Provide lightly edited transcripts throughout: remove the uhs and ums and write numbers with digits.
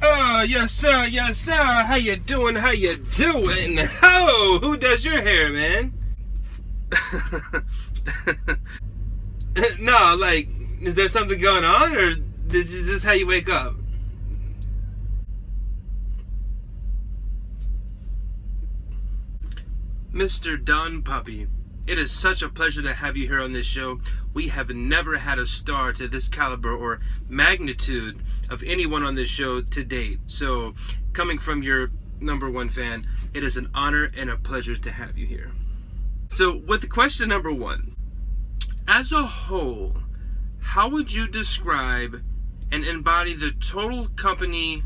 Yes, sir. Yes, sir. How you doing? How you doing? Oh, who does your hair, man? No, like, is there something going on, or is this how you wake up? Mr. Don Puppy, it is such a pleasure to have you here on this show. We have never had a star to this caliber or magnitude of anyone on this show to date. So, coming from your number one fan, it is an honor and a pleasure to have you here. So, with question number one, as a whole, how would you describe and embody the total company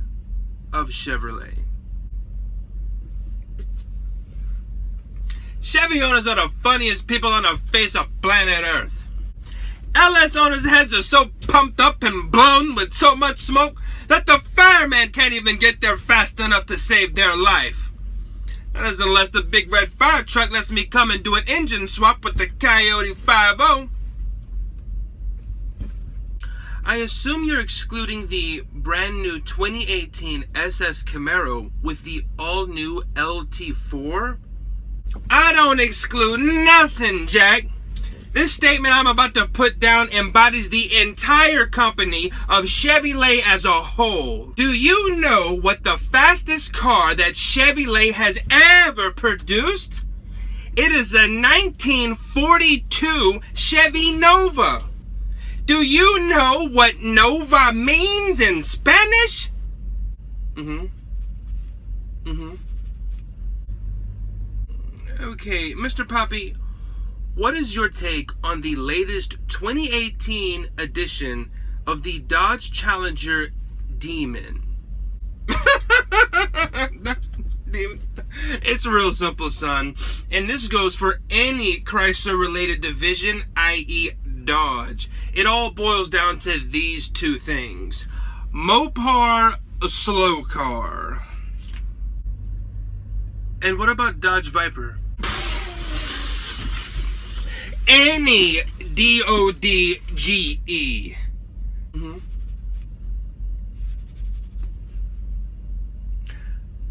of Chevrolet? Chevy owners are the funniest people on the face of planet Earth. LS owners' heads are so pumped up and blown with so much smoke that the fireman can't even get there fast enough to save their life. That is unless the big red fire truck lets me come and do an engine swap with the Coyote 5.0. I assume you're excluding the brand new 2018 SS Camaro with the all-new LT4? I don't exclude nothing, Jack. This statement I'm about to put down embodies the entire company of Chevrolet as a whole. Do you know what the fastest car that Chevrolet has ever produced? It is a 1942 Chevy Nova. Do you know what Nova means in Spanish? Okay, Mr. Poppy, what is your take on the latest 2018 edition of the Dodge Challenger Demon? It's real simple, son. And this goes for any Chrysler-related division, i.e. Dodge. It all boils down to these two things. Mopar, a slow car. And what about Dodge Viper? Any DODGE.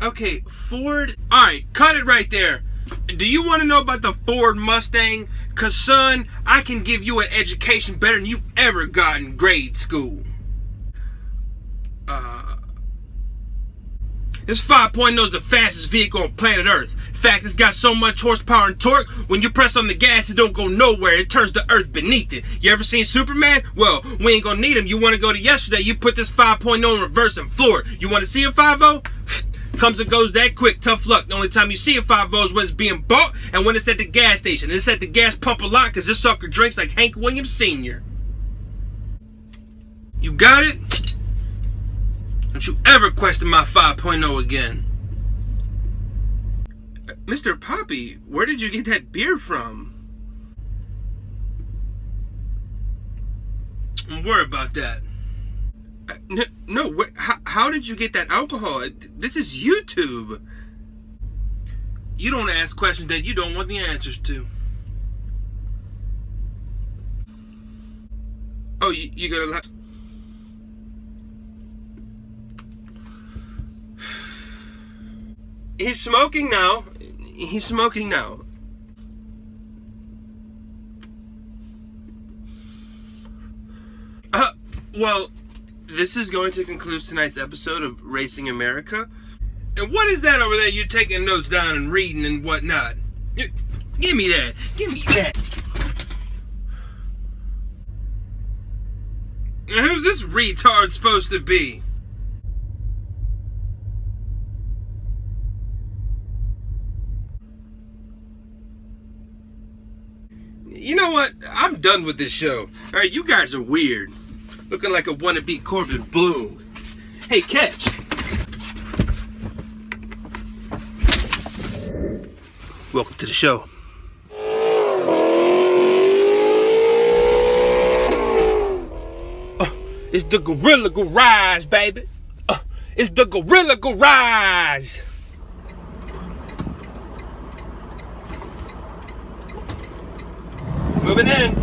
Okay, Ford. Alright, cut it right there. Do you want to know about the Ford Mustang? Cause son, I can give you an education better than you ever got in grade school. This 5.0 is the fastest vehicle on planet Earth. In fact, it's got so much horsepower and torque, when you press on the gas, it don't go nowhere. It turns the earth beneath it. You ever seen Superman? Well, we ain't gonna need him. You want to go to yesterday, you put this 5.0 in reverse and floor it. You want to see a 5.0? Comes and goes that quick. Tough luck. The only time you see a 5.0 is when it's being bought and when it's at the gas station. It's at the gas pump a lot because this sucker drinks like Hank Williams Sr. You got it? Don't you ever question my 5.0 again. Mr. Poppy, where did you get that beer from? Don't worry about that. No, how did you get that alcohol? This is YouTube. You don't ask questions that you don't want the answers to. Oh, you got a lot. He's smoking now. He's smoking now. Well, this is going to conclude tonight's episode of Racing America. And what is that over there you taking notes down and reading and whatnot? Give me that. Give me that. And who's this retard supposed to be? You know what? I'm done with this show. Alright, you guys are weird. Looking like a wannabe Corbin Blue. Hey, catch! Welcome to the show. It's the Gorilla Garage, baby. It's the Gorilla Garage. Moving in.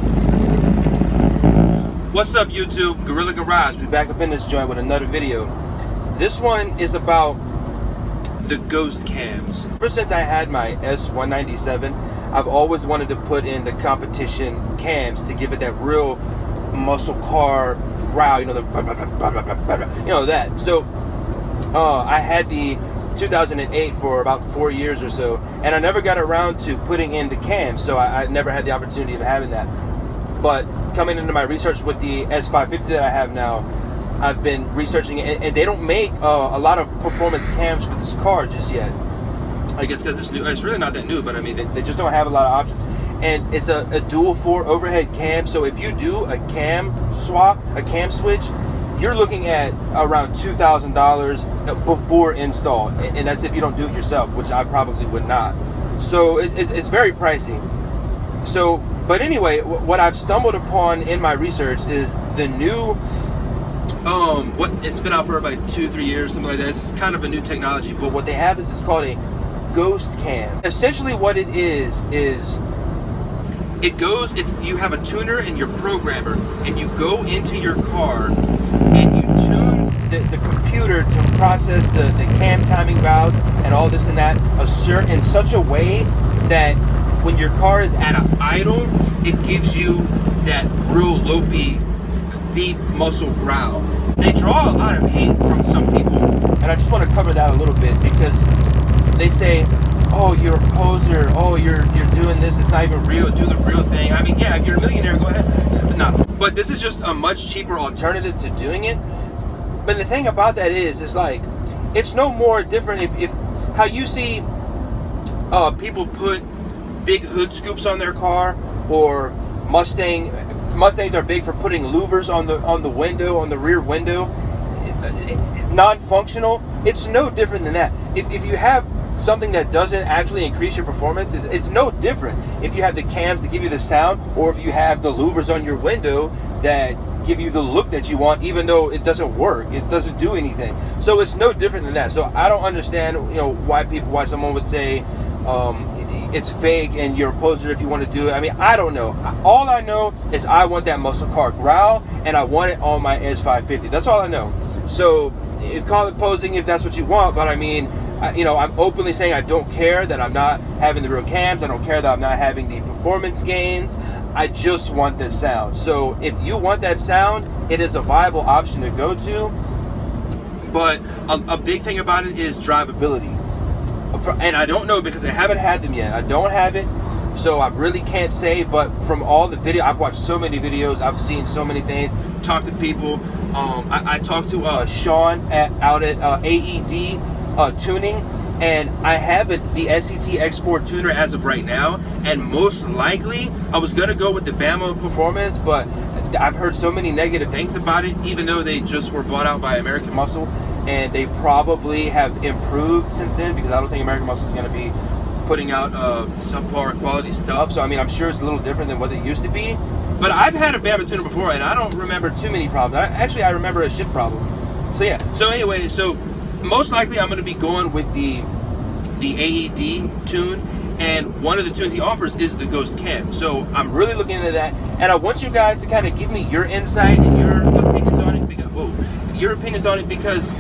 What's up, YouTube? Gorilla Garage. We're back up in this joint with another video. This one is about the ghost cams. Ever since I had my S197, I've always wanted to put in the competition cams to give it that real muscle car growl, you know, that. So I had the 2008 for about 4 years or so, and I never got around to putting in the cams, so I never had the opportunity of having that. But coming into my research with the S550 that I have now, I've been researching it, and they don't make a lot of performance cams for this car just yet. I guess because it's new. It's really not that new, but I mean, they just don't have a lot of options. And it's a dual 4 overhead cam, so if you do a cam swap, a cam switch, you're looking at around $2,000 before install, and that's if you don't do it yourself, which I probably would not. So it's very pricey. So, but anyway, what I've stumbled upon in my research is the new, it's been out for about 2-3 years, something like that. It's kind of a new technology, but what they have is it's called a ghost cam. Essentially what it is it goes, if you have a tuner and your programmer, and you go into your car and you tune the computer to process the cam timing valves and all this and that in such a way that when your car is at an idle, it gives you that real lopey, deep muscle growl. They draw a lot of hate from some people, and I just want to cover that a little bit because they say, oh, you're a poser, oh, you're doing this, it's not even real, do the real thing. I mean, yeah, if you're a millionaire, go ahead. No, but this is just a much cheaper alternative to doing it. But the thing about that is like, it's no more different if how you see people put big hood scoops on their car, or Mustangs are big for putting louvers on the window, on the rear window, non-functional. It's no different than that. If you have something that doesn't actually increase your performance, it's no different if you have the cams to give you the sound, or if you have the louvers on your window that give you the look that you want, even though it doesn't work, it doesn't do anything. So it's no different than that. So I don't understand, why someone would say it's fake and you're a poser if you want to do it. I mean, I don't know. All I know is I want that muscle car growl, and I want it on my S550. That's all I know. So call it posing if that's what you want, but I mean, I'm openly saying I don't care that I'm not having the real cams. I don't care that I'm not having the performance gains. I just want the sound. So if you want that sound, it is a viable option to go to. But a big thing about it is drivability. And I don't know because I haven't had them yet. I don't have it, so I really can't say. But from all the video, I've watched so many videos. I've seen so many things. Talked to people. I talked to Sean out at AED tuning, and I have the SCT X4 tuner as of right now, and most likely I was gonna go with the Bama Performance, but I've heard so many negative things about it, even though they just were bought out by American Muscle, and they probably have improved since then, because I don't think American Muscle is gonna be putting out subpar quality stuff. So I mean, I'm sure it's a little different than what it used to be, but I've had a Bama tuner before, and I don't remember too many problems. I remember a shift problem. So yeah, so anyway, so most likely I'm going to be going with the AED tune, and one of the tunes he offers is the Ghost Cam. So I'm really looking into that, and I want you guys to kind of give me your insight and your opinions on it, because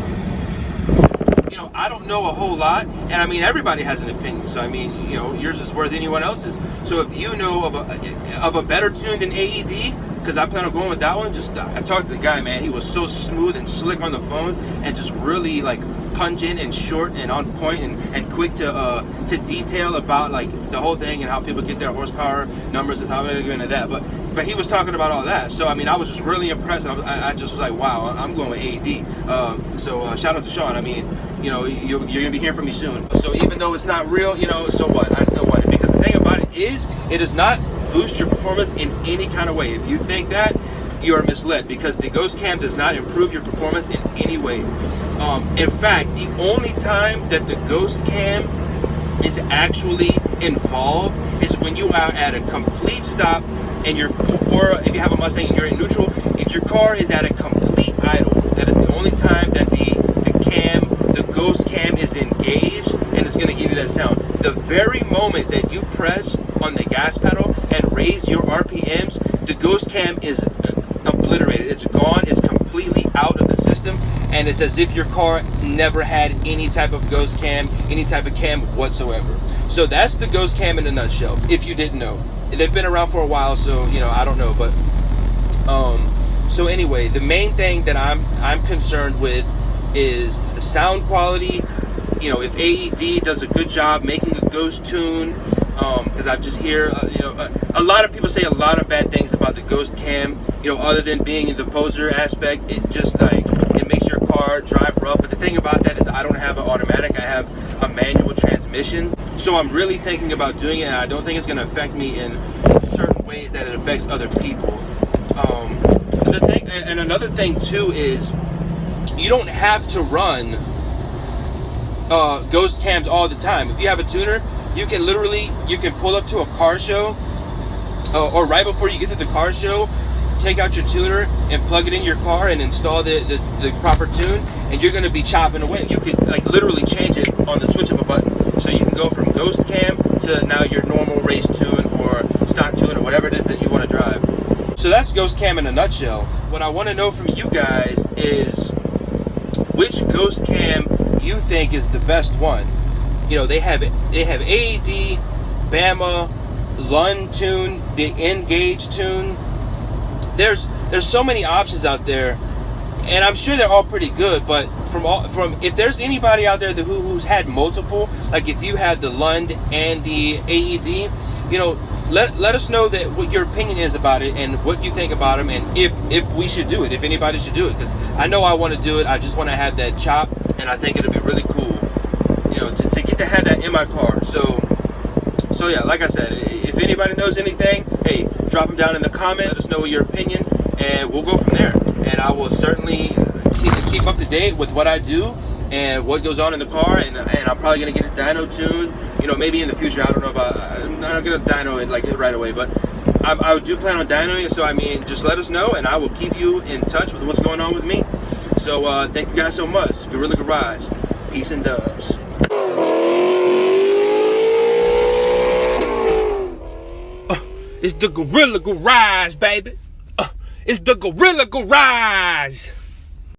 I don't know a whole lot, and I mean, everybody has an opinion. So I mean, yours is worth anyone else's. So if you know of a better tune than AED, because I plan on going with that one. I talked to the guy, man. He was so smooth and slick on the phone, and just really like pungent and short and on point and quick to detail about like the whole thing and how people get their horsepower numbers and how I'm gonna go into that. But he was talking about all that. So I mean, I was just really impressed. I just was like, wow, I'm going with AED. So shout out to Sean. I mean, you're gonna be hearing from me soon. So even though it's not real, so what? I still want it, because the thing about it is, it does not boost your performance in any kind of way. If you think that, you are misled, because the Ghost Cam does not improve your performance in any way. In fact, the only time that the Ghost Cam is actually involved is when you are at a complete stop and or if you have a Mustang and you're in neutral, if your car is at a complete idle, that is the only time that the Ghost Cam is engaged, and it's going to give you that sound. The very moment that you press on the gas pedal and raise your RPMs, the Ghost Cam is obliterated. It's gone. It's completely out of the system. system, and it's as if your car never had any type of ghost cam, any type of cam whatsoever. So that's the ghost cam in a nutshell, if you didn't know. They've been around for a while, so I don't know, but so anyway, the main thing that I'm concerned with is the sound quality. If AED does a good job making a ghost tune, because I just hear a lot of people say a lot of bad things about the ghost cam, other than being in the poser aspect. It just it makes your car drive rough. But the thing about that is I don't have an automatic, I have a manual transmission, so I'm really thinking about doing it, and I don't think it's going to affect me in certain ways that it affects other people. The thing, and another thing too, is you don't have to run ghost cams all the time. If you have a tuner, you can pull up to a car show, or right before you get to the car show, take out your tuner and plug it in your car and install the proper tune, and you're going to be chopping away. You could literally change it on the switch of a button, so you can go from ghost cam to now your normal race tune or stock tune or whatever it is that you want to drive. So that's ghost cam in a nutshell. What I want to know from you guys is which ghost cam you think is the best one. They have AED, Bama, Lund tune, the Engage tune. There's so many options out there, and I'm sure they're all pretty good. But from if there's anybody out there who's had multiple, like if you have the Lund and the AED, let us know what your opinion is about it and what you think about them, and if we should do it, if anybody should do it, because I know I want to do it. I just want to have that chop, and I think it'll be really cool, to get to have that in my car. So yeah, like I said, if anybody knows anything, hey, drop them down in the comments. Let us know your opinion, and we'll go from there. And I will certainly keep up to date with what I do and what goes on in the car, and I'm probably gonna get a dyno tune. Maybe in the future. I don't know about. I'm not gonna dyno it right away, but I do plan on dynoing it. So just let us know, and I will keep you in touch with what's going on with me. So thank you guys so much. Gorilla Garage, peace and dubs. It's the Gorilla Garage, baby. It's the Gorilla Garage.